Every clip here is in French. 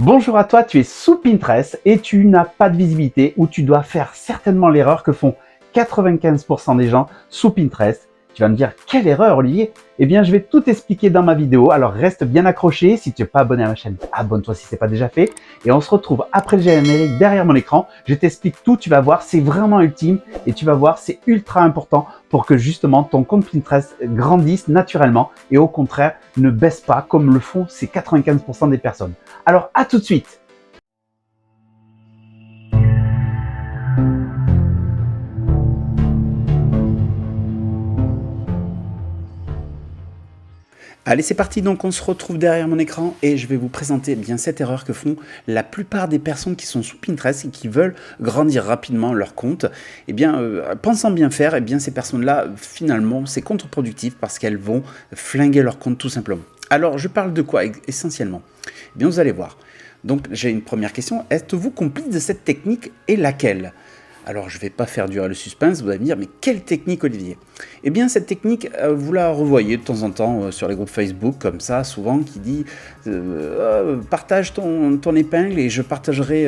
Bonjour à toi, tu es sous Pinterest et tu n'as pas de visibilité ou tu dois faire certainement l'erreur que font 95% des gens sous Pinterest. Tu vas me dire, quelle erreur Olivier? Eh bien, je vais tout expliquer dans ma vidéo, alors reste bien accroché. Si tu n'es pas abonné à ma chaîne, abonne-toi si ce n'est pas déjà fait. Et on se retrouve après le générique derrière mon écran. Je t'explique tout, tu vas voir, c'est vraiment ultime et tu vas voir, c'est ultra important pour que justement ton compte Pinterest grandisse naturellement et au contraire ne baisse pas comme le font ces 95% des personnes. Alors à tout de suite. Allez, c'est parti, donc on se retrouve derrière mon écran et je vais vous présenter bien cette erreur que font la plupart des personnes qui sont sous Pinterest et qui veulent grandir rapidement leur compte. Eh bien, pensant bien faire, eh bien ces personnes-là, finalement, c'est contre-productif parce qu'elles vont flinguer leur compte tout simplement. Alors, je parle de quoi essentiellement? Eh bien, vous allez voir. Donc, j'ai une première question. Êtes-vous complice de cette technique et laquelle? Alors, je ne vais pas faire durer le suspense, vous allez me dire, mais quelle technique, Olivier? Eh bien, cette technique, vous la revoyez de temps en temps sur les groupes Facebook, comme ça, souvent, qui dit partage ton épingle et je partagerai,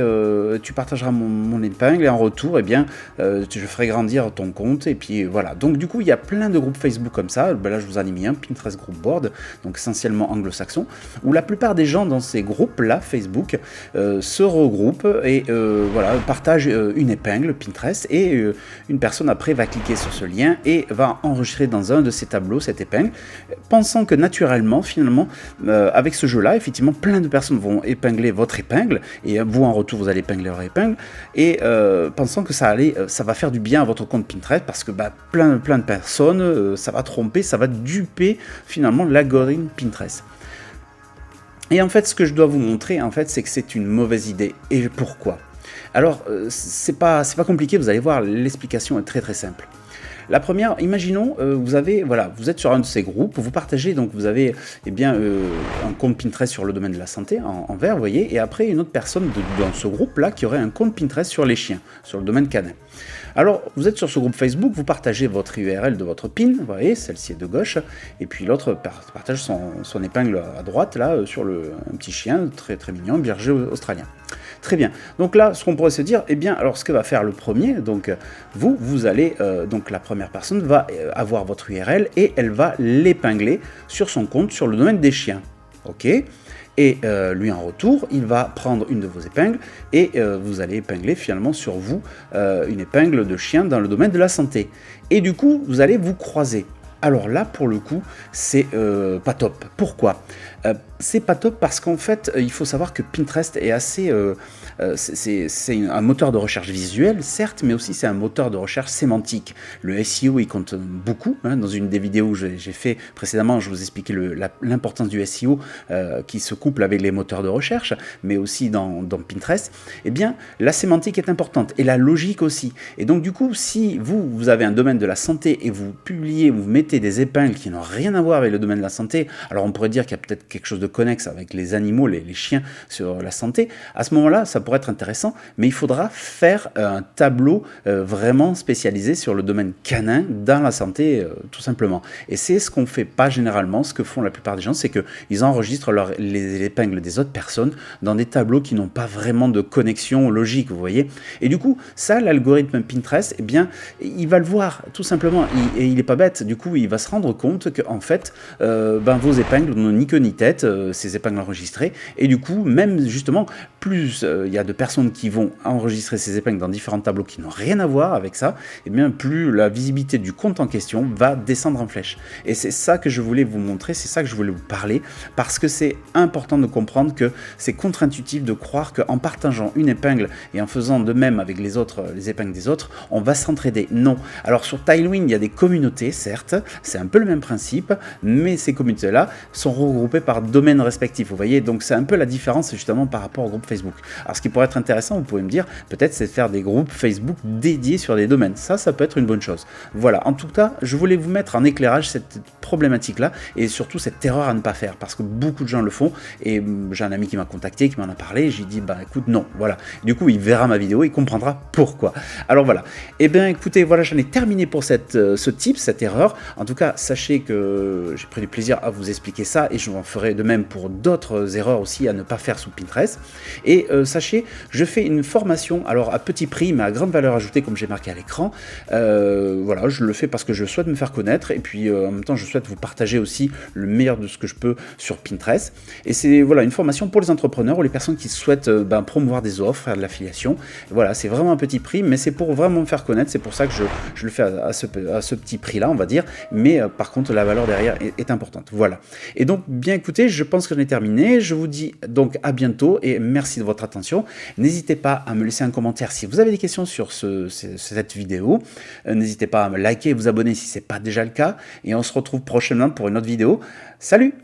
tu partageras mon épingle et en retour, eh bien, je ferai grandir ton compte. Et puis voilà. Donc, du coup, il y a plein de groupes Facebook comme ça. Ben là, je vous en ai mis un, Pinterest Group Board, donc essentiellement anglo-saxon, où la plupart des gens dans ces groupes-là, Facebook, se regroupent et voilà, partagent une épingle Pinterest et une personne après va cliquer sur ce lien et va enregistrer dans un de ces tableaux cette épingle, pensant que naturellement, finalement, avec ce jeu-là, effectivement, plein de personnes vont épingler votre épingle et vous en retour, vous allez épingler leur épingle et pensant que ça va faire du bien à votre compte Pinterest parce que plein de personnes, ça va tromper, ça va duper finalement l'algorithme Pinterest. Et en fait, ce que je dois vous montrer, en fait, c'est que c'est une mauvaise idée. Et pourquoi ? Alors, c'est pas compliqué, vous allez voir, l'explication est très très simple. La première, imaginons, vous êtes sur un de ces groupes, vous partagez, donc vous avez un compte Pinterest sur le domaine de la santé, en vert, vous voyez, et après une autre personne dans ce groupe-là qui aurait un compte Pinterest sur les chiens, sur le domaine canin. Alors, vous êtes sur ce groupe Facebook, vous partagez votre URL de votre pin, vous voyez, celle-ci est de gauche, et puis l'autre partage son épingle à droite, là, sur un petit chien très très mignon, berger australien. Très bien. Donc là, ce qu'on pourrait se dire, eh bien, alors ce que va faire le premier, donc vous allez, donc la première personne va avoir votre URL et elle va l'épingler sur son compte sur le domaine des chiens. Ok ? Et lui en retour, il va prendre une de vos épingles et vous allez épingler finalement sur vous une épingle de chien dans le domaine de la santé. Et du coup, vous allez vous croiser. Alors là, pour le coup, c'est pas top. Pourquoi ? C'est pas top parce qu'en fait, il faut savoir que Pinterest est assez... c'est un moteur de recherche visuel, certes, mais aussi c'est un moteur de recherche sémantique. Le SEO, il compte beaucoup. Hein, dans une des vidéos que j'ai fait précédemment, je vous expliquais l'importance du SEO qui se couple avec les moteurs de recherche, mais aussi dans Pinterest. Eh bien, la sémantique est importante et la logique aussi. Et donc, du coup, si vous avez un domaine de la santé et vous publiez, vous mettez des épingles qui n'ont rien à voir avec le domaine de la santé, alors on pourrait dire qu'il y a peut-être quelque chose de connexe avec les animaux, les chiens sur la santé, à ce moment-là, ça pourrait être intéressant, mais il faudra faire un tableau vraiment spécialisé sur le domaine canin dans la santé, tout simplement. Et c'est ce qu'on ne fait pas généralement, ce que font la plupart des gens, c'est qu'ils enregistrent les épingles des autres personnes dans des tableaux qui n'ont pas vraiment de connexion logique, vous voyez. Et du coup, ça, l'algorithme Pinterest, eh bien, il va le voir, tout simplement, et il n'est pas bête, du coup, il va se rendre compte qu'en fait, vos épingles n'ont ni queue ni tête, ces épingles enregistrées, et du coup, même justement, plus il y a de personnes qui vont enregistrer ces épingles dans différents tableaux qui n'ont rien à voir avec ça, et bien plus la visibilité du compte en question va descendre en flèche. Et c'est ça que je voulais vous montrer, c'est ça que je voulais vous parler, parce que c'est important de comprendre que c'est contre-intuitif de croire qu'en partageant une épingle et en faisant de même avec les épingles des autres, on va s'entraider. Non. Alors sur Tailwind, il y a des communautés, certes, c'est un peu le même principe, mais ces communautés-là sont regroupées par domaines respectifs, vous voyez, donc c'est un peu la différence justement par rapport au groupe Facebook. Alors ce qui pourrait être intéressant, vous pouvez me dire, peut-être c'est de faire des groupes Facebook dédiés sur des domaines, ça peut être une bonne chose. Voilà, en tout cas, je voulais vous mettre en éclairage cette problématique-là, et surtout cette erreur à ne pas faire, parce que beaucoup de gens le font, et j'ai un ami qui m'a contacté, qui m'en a parlé, et j'ai dit, écoute, non, voilà. Du coup, il verra ma vidéo, il comprendra pourquoi. Alors voilà, et bien écoutez, voilà, j'en ai terminé pour ce type, cette erreur. En tout cas, sachez que j'ai pris du plaisir à vous expliquer ça, et je vous en ferai vrai de même pour d'autres erreurs aussi à ne pas faire sous Pinterest. Et sachez, je fais une formation, alors à petit prix, mais à grande valeur ajoutée, comme j'ai marqué à l'écran. Voilà, je le fais parce que je souhaite me faire connaître, et puis en même temps, je souhaite vous partager aussi le meilleur de ce que je peux sur Pinterest. Et c'est voilà, une formation pour les entrepreneurs ou les personnes qui souhaitent promouvoir des offres, faire de l'affiliation. Voilà, c'est vraiment un petit prix, mais c'est pour vraiment me faire connaître. C'est pour ça que je le fais à ce petit prix-là, on va dire. Mais par contre, la valeur derrière est importante. Voilà. Et donc, bien écoutez, je pense que j'en ai terminé. Je vous dis donc à bientôt et merci de votre attention. N'hésitez pas à me laisser un commentaire si vous avez des questions sur cette vidéo. N'hésitez pas à me liker et vous abonner si ce n'est pas déjà le cas. Et on se retrouve prochainement pour une autre vidéo. Salut!